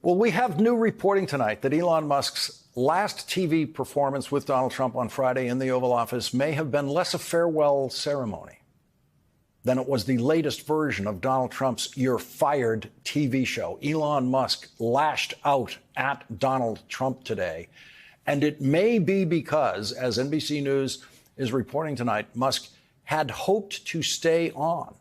Well, we have new reporting tonight that Elon Musk's last TV performance with Donald Trump on Friday in the Oval Office may have been less a farewell ceremony than it was the latest version of Donald Trump's "You're Fired" TV show. Elon Musk lashed out at Donald Trump today. And it may be because, as NBC News is reporting tonight, Musk had hoped to stay on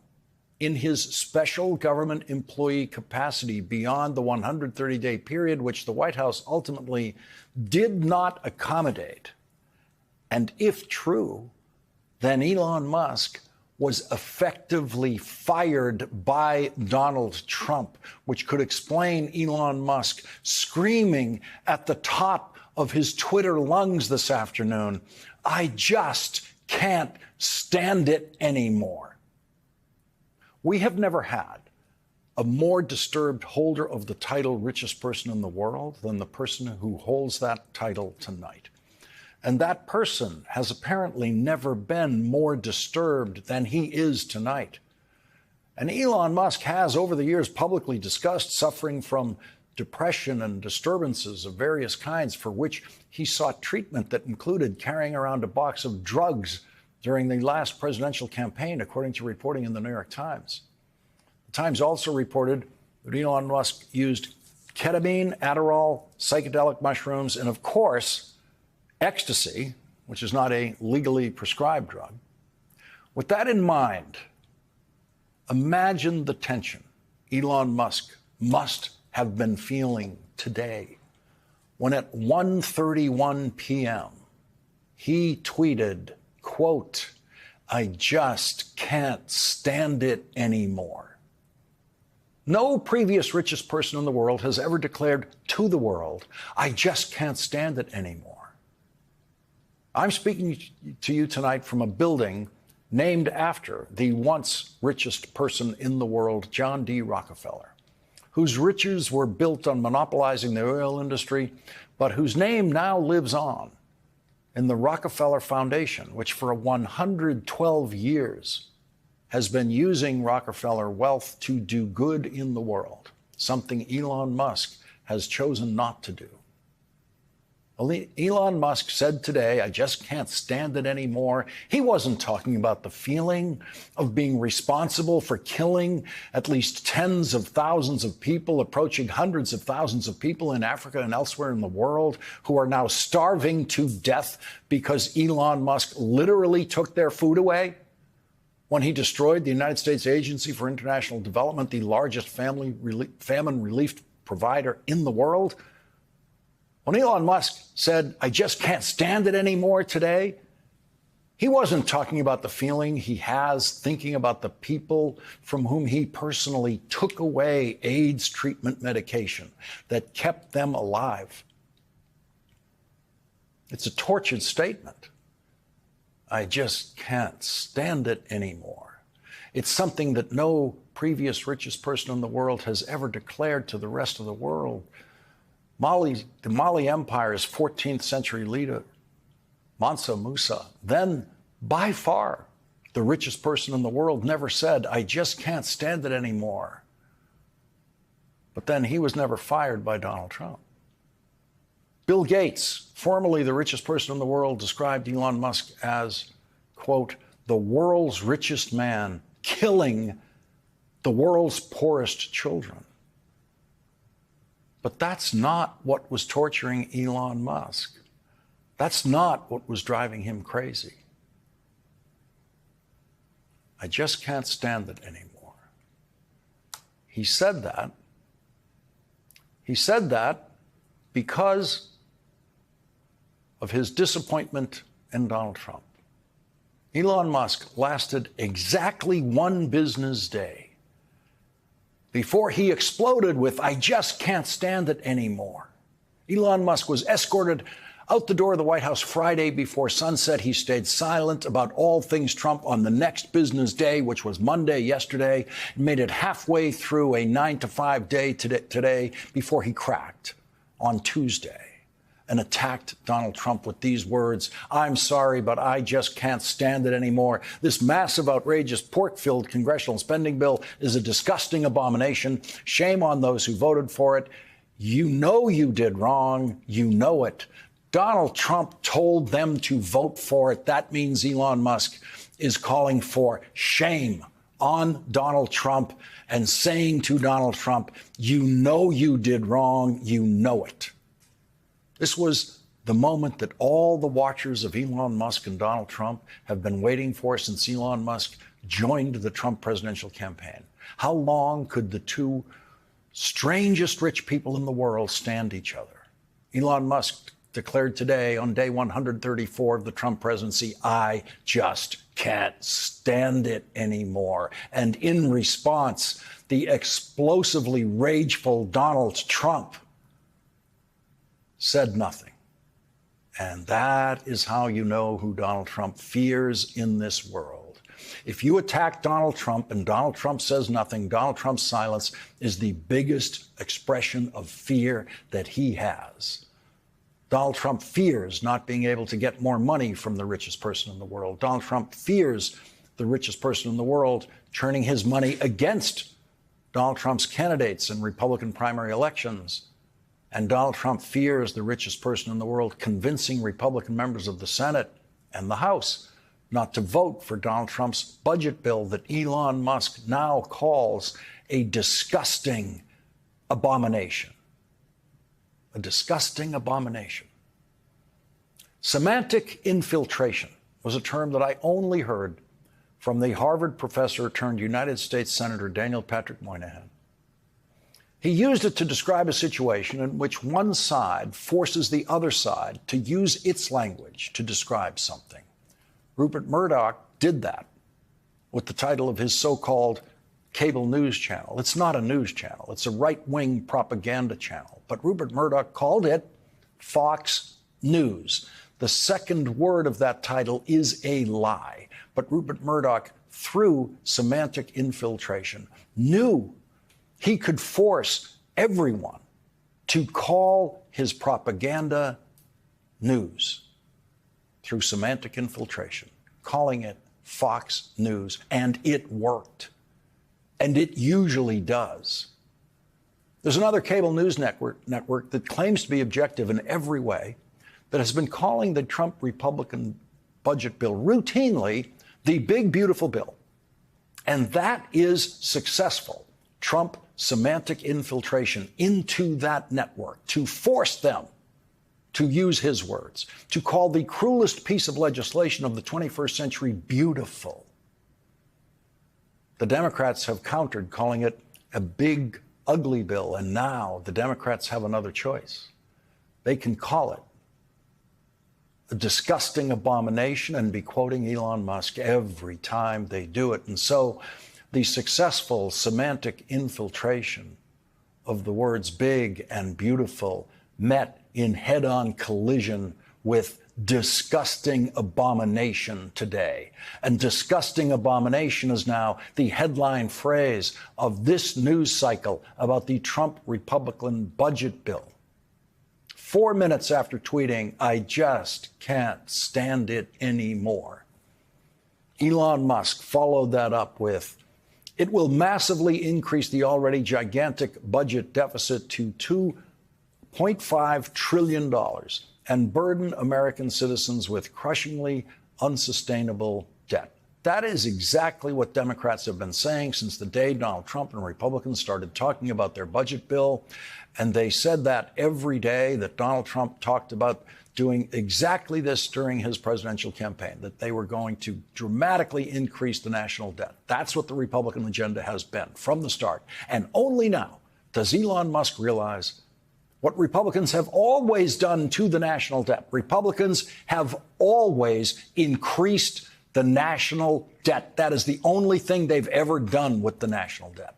in his special government employee capacity beyond the 130-day period, which the White House ultimately did not accommodate. And if true, then Elon Musk was effectively fired by Donald Trump, which could explain Elon Musk screaming at the top of his Twitter lungs this afternoon, "I just can't stand it anymore." We have never had a more disturbed holder of the title richest person in the world than the person who holds that title tonight. And that person has apparently never been more disturbed than he is tonight. And Elon Musk has, over the years, publicly discussed suffering from depression and disturbances of various kinds for which he sought treatment that included carrying around a box of drugs during the last presidential campaign, according to reporting in the New York Times. The Times also reported that Elon Musk used ketamine, Adderall, psychedelic mushrooms, and of course, ecstasy, which is not a legally prescribed drug. With that in mind, imagine the tension Elon Musk must have been feeling today when at 1:31 p.m. he tweeted, quote, "I just can't stand it anymore." No previous richest person in the world has ever declared to the world, "I just can't stand it anymore." I'm speaking to you tonight from a building named after the once richest person in the world, John D. Rockefeller, whose riches were built on monopolizing the oil industry, but whose name now lives on in the Rockefeller Foundation, which for 112 years has been using Rockefeller wealth to do good in the world, something Elon Musk has chosen not to do. Elon Musk said today, "I just can't stand it anymore." He wasn't talking about the feeling of being responsible for killing at least tens of thousands of people, approaching hundreds of thousands of people in Africa and elsewhere in the world who are now starving to death because Elon Musk literally took their food away when he destroyed the United States Agency for International Development, the largest famine relief provider in the world. When Elon Musk said, "I just can't stand it anymore" today, he wasn't talking about the feeling he has thinking about the people from whom he personally took away AIDS treatment medication that kept them alive. It's a tortured statement. "I just can't stand it anymore." It's something that no previous richest person in the world has ever declared to the rest of the world. The Mali Empire's 14th century leader, Mansa Musa, then by far the richest person in the world, never said, "I just can't stand it anymore." But then he was never fired by Donald Trump. Bill Gates, formerly the richest person in the world, described Elon Musk as, quote, "the world's richest man killing the world's poorest children." But that's not what was torturing Elon Musk. That's not what was driving him crazy. "I just can't stand it anymore." He said that. He said that because of his disappointment in Donald Trump. Elon Musk lasted exactly one business day before he exploded with, "I just can't stand it anymore." Elon Musk was escorted out the door of the White House Friday before sunset. He stayed silent about all things Trump on the next business day, which was Monday yesterday, and made it halfway through a 9-to-5 day today before he cracked on Tuesday and attacked Donald Trump with these words: "I'm sorry, but I just can't stand it anymore. This massive, outrageous, pork-filled congressional spending bill is a disgusting abomination. Shame on those who voted for it. You know you did wrong. You know it. Donald Trump told them to vote for it. That means Elon Musk is calling for shame on Donald Trump and saying to Donald Trump, you know you did wrong. You know it. This was the moment that all the watchers of Elon Musk and Donald Trump have been waiting for since Elon Musk joined the Trump presidential campaign. How long could the two strangest rich people in the world stand each other? Elon Musk declared today on day 134 of the Trump presidency, I just can't stand it anymore. And in response, the explosively rageful Donald Trump said nothing. And that is how you know who Donald Trump fears in this world. If you attack Donald Trump and Donald Trump says nothing, Donald Trump's silence is the biggest expression of fear that he has. Donald Trump fears not being able to get more money from the richest person in the world. Donald Trump fears the richest person in the world turning his money against Donald Trump's candidates in Republican primary elections. And Donald Trump fears the richest person in the world convincing Republican members of the Senate and the House not to vote for Donald Trump's budget bill that Elon Musk now calls a disgusting abomination. A disgusting abomination. Semantic infiltration was a term that I only heard from the Harvard professor turned United States Senator Daniel Patrick Moynihan. He used it to describe a situation in which one side forces the other side to use its language to describe something. Rupert Murdoch did that with the title of his so-called cable news channel. It's not a news channel. It's a right-wing propaganda channel. But Rupert Murdoch called it Fox News. The second word of that title is a lie. But Rupert Murdoch, through semantic infiltration, knew he could force everyone to call his propaganda news through semantic infiltration, calling it Fox News. And it worked. And it usually does. There's another cable news network that claims to be objective in every way that has been calling the Trump Republican budget bill routinely the big, beautiful bill. And that is successful. Trump semantic infiltration into that network to force them to use his words, to call the cruelest piece of legislation of the 21st century beautiful. The Democrats have countered, calling it a big, ugly bill, and now the Democrats have another choice. They can call it a disgusting abomination and be quoting Elon Musk every time they do it. And so the successful semantic infiltration of the words big and beautiful met in head-on collision with disgusting abomination today. And disgusting abomination is now the headline phrase of this news cycle about the Trump Republican budget bill. 4 minutes after tweeting, I just can't stand it anymore, Elon Musk followed that up with, it will massively increase the already gigantic budget deficit to $2.5 trillion and burden American citizens with crushingly unsustainable debt. That is exactly what Democrats have been saying since the day Donald Trump and Republicans started talking about their budget bill. And they said that every day that Donald Trump talked about doing exactly this during his presidential campaign, that they were going to dramatically increase the national debt. That's what the Republican agenda has been from the start. And only now does Elon Musk realize what Republicans have always done to the national debt. Republicans have always increased the national debt. That is the only thing they've ever done with the national debt.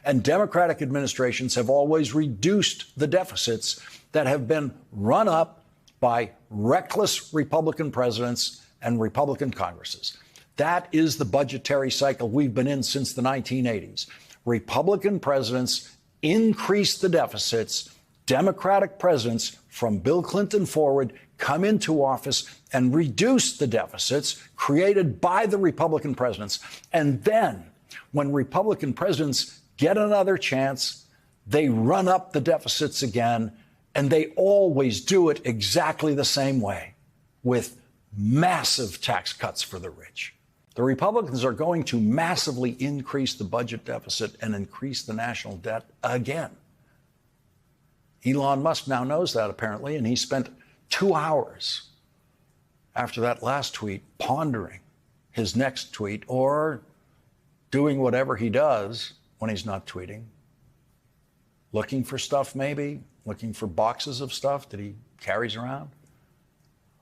And Democratic administrations have always reduced the deficits that have been run up by reckless Republican presidents and Republican Congresses. That is the budgetary cycle we've been in since the 1980s. Republican presidents increase the deficits. Democratic presidents from Bill Clinton forward come into office and reduce the deficits created by the Republican presidents. And then when Republican presidents get another chance, they run up the deficits again, and they always do it exactly the same way, with massive tax cuts for the rich. The Republicans are going to massively increase the budget deficit and increase the national debt again. Elon Musk now knows that, apparently, and he spent 2 hours after that last tweet pondering his next tweet, or doing whatever he does when he's not tweeting. Looking for stuff, maybe, looking for boxes of stuff that he carries around.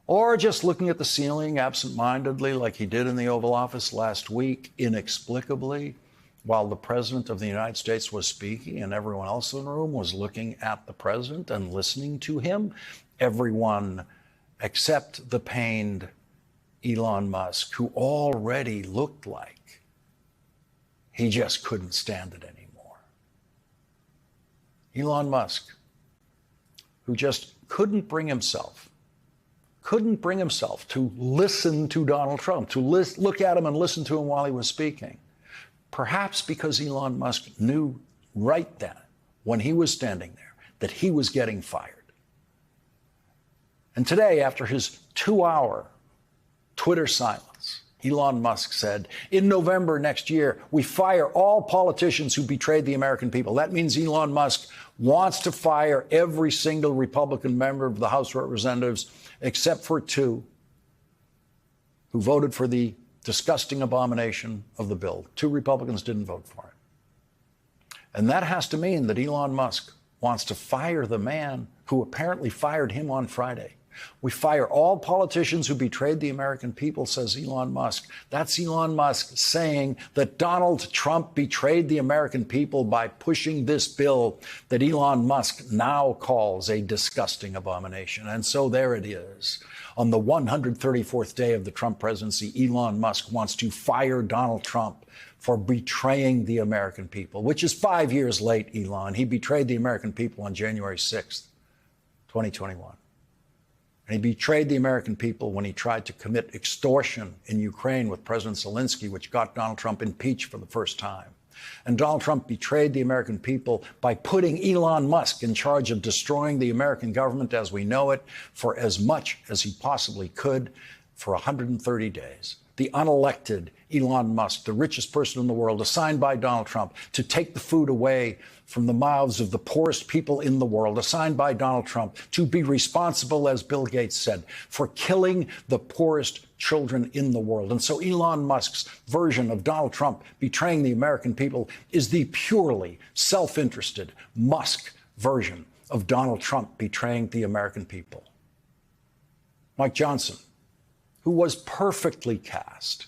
Or just looking at the ceiling absentmindedly like he did in the Oval Office last week, inexplicably, while the President of the United States was speaking and everyone else in the room was looking at the President and listening to him. Everyone except the pained Elon Musk, who already looked like he just couldn't stand it anymore. Elon Musk, who just couldn't bring himself to listen to Donald Trump, to look at him and listen to him while he was speaking. Perhaps because Elon Musk knew right then, when he was standing there, that he was getting fired. And today, after his 2-hour Twitter silence, Elon Musk said, in November next year, we fire all politicians who betrayed the American people. That means Elon Musk wants to fire every single Republican member of the House of Representatives, except for 2 who voted for the disgusting abomination of the bill. 2 Republicans didn't vote for it. And that has to mean that Elon Musk wants to fire the man who apparently fired him on Friday. We fire all politicians who betrayed the American people, says Elon Musk. That's Elon Musk saying that Donald Trump betrayed the American people by pushing this bill that Elon Musk now calls a disgusting abomination. And so there it is. On the 134th day of the Trump presidency, Elon Musk wants to fire Donald Trump for betraying the American people, which is 5 years late, Elon. He betrayed the American people on January 6th, 2021. And he betrayed the American people when he tried to commit extortion in Ukraine with President Zelensky, which got Donald Trump impeached for the first time. And Donald Trump betrayed the American people by putting Elon Musk in charge of destroying the American government as we know it for as much as he possibly could for 130 days. The unelected Elon Musk, the richest person in the world, assigned by Donald Trump to take the food away from the mouths of the poorest people in the world, assigned by Donald Trump to be responsible, as Bill Gates said, for killing the poorest children in the world. And so Elon Musk's version of Donald Trump betraying the American people is the purely self-interested Musk version of Donald Trump betraying the American people. Mike Johnson, who was perfectly cast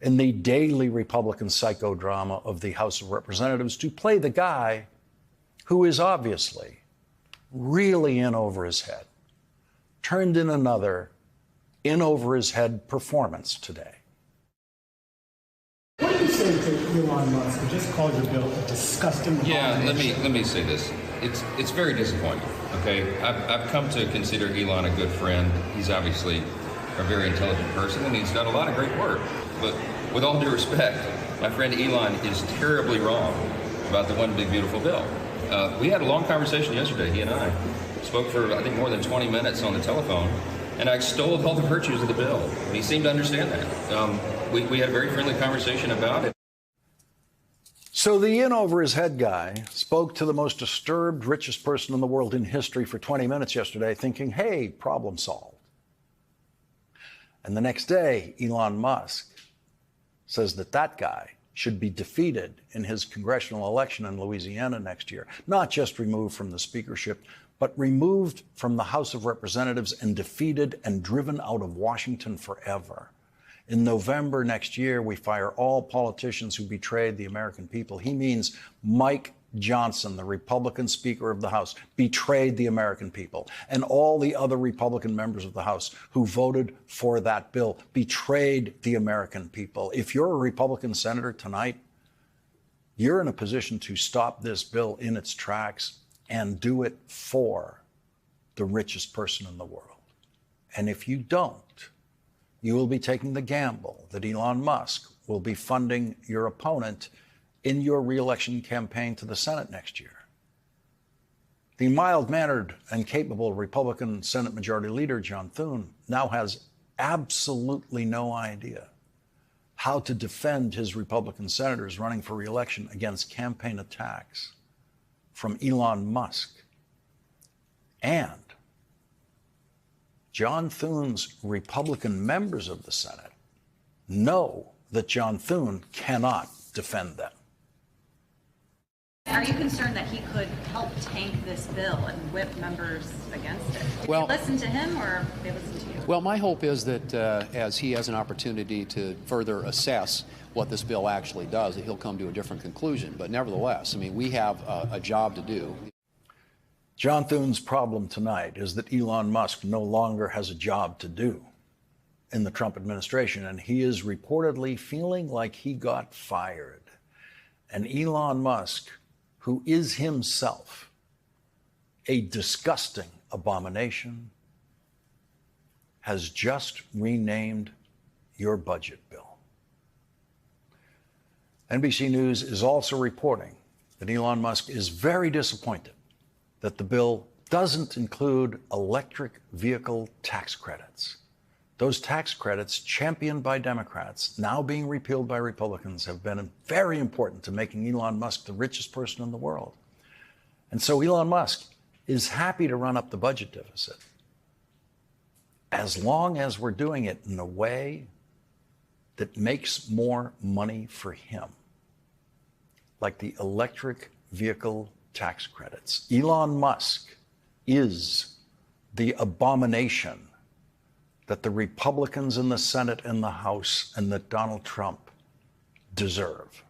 in the daily Republican psychodrama of the House of Representatives to play the guy who is obviously really in over his head, turned in another in over his head performance today. What do you say to Elon Musk, who just called your bill a disgusting abomination? Yeah, let me say this. It's very disappointing. Okay, I've come to consider Elon a good friend. He's obviously a very intelligent person, and he's done a lot of great work. But with all due respect, my friend Elon is terribly wrong about the one big beautiful bill. We had a long conversation yesterday. He and I spoke for, I think, more than 20 minutes on the telephone, and I extolled all the virtues of the bill. And he seemed to understand that. We had a very friendly conversation about it. So the in over his head guy spoke to the most disturbed, richest person in the world in history for 20 minutes yesterday, thinking, hey, problem solved. And the next day, Elon Musk says that that guy should be defeated in his congressional election in Louisiana next year, not just removed from the speakership, but removed from the House of Representatives and defeated and driven out of Washington forever. In November next year, we fire all politicians who betrayed the American people. He means Mike Johnson, the Republican Speaker of the House, betrayed the American people. And all the other Republican members of the House who voted for that bill betrayed the American people. If you're a Republican senator tonight, you're in a position to stop this bill in its tracks and do it for the richest person in the world. And if you don't, you will be taking the gamble that Elon Musk will be funding your opponent in your reelection campaign to the Senate next year. The mild-mannered and capable Republican Senate Majority Leader John Thune now has absolutely no idea how to defend his Republican senators running for re-election against campaign attacks from Elon Musk. And John Thune's Republican members of the Senate know that John Thune cannot defend them. Are you concerned that he could help tank this bill and whip members against it? Did Well, they listen to him or they listen to you? Well, my hope is that as he has an opportunity to further assess what this bill actually does, that he'll come to a different conclusion. But nevertheless, I mean, we have a job to do. John Thune's problem tonight is that Elon Musk no longer has a job to do in the Trump administration, and he is reportedly feeling like he got fired. And Elon Musk, who is himself a disgusting abomination, has just renamed your budget bill. NBC News is also reporting that Elon Musk is very disappointed that the bill doesn't include electric vehicle tax credits. Those tax credits, championed by Democrats, now being repealed by Republicans, have been very important to making Elon Musk the richest person in the world. And so Elon Musk is happy to run up the budget deficit as long as we're doing it in a way that makes more money for him, like the electric vehicle tax credits. Elon Musk is the abomination that the Republicans in the Senate and the House and that Donald Trump deserve.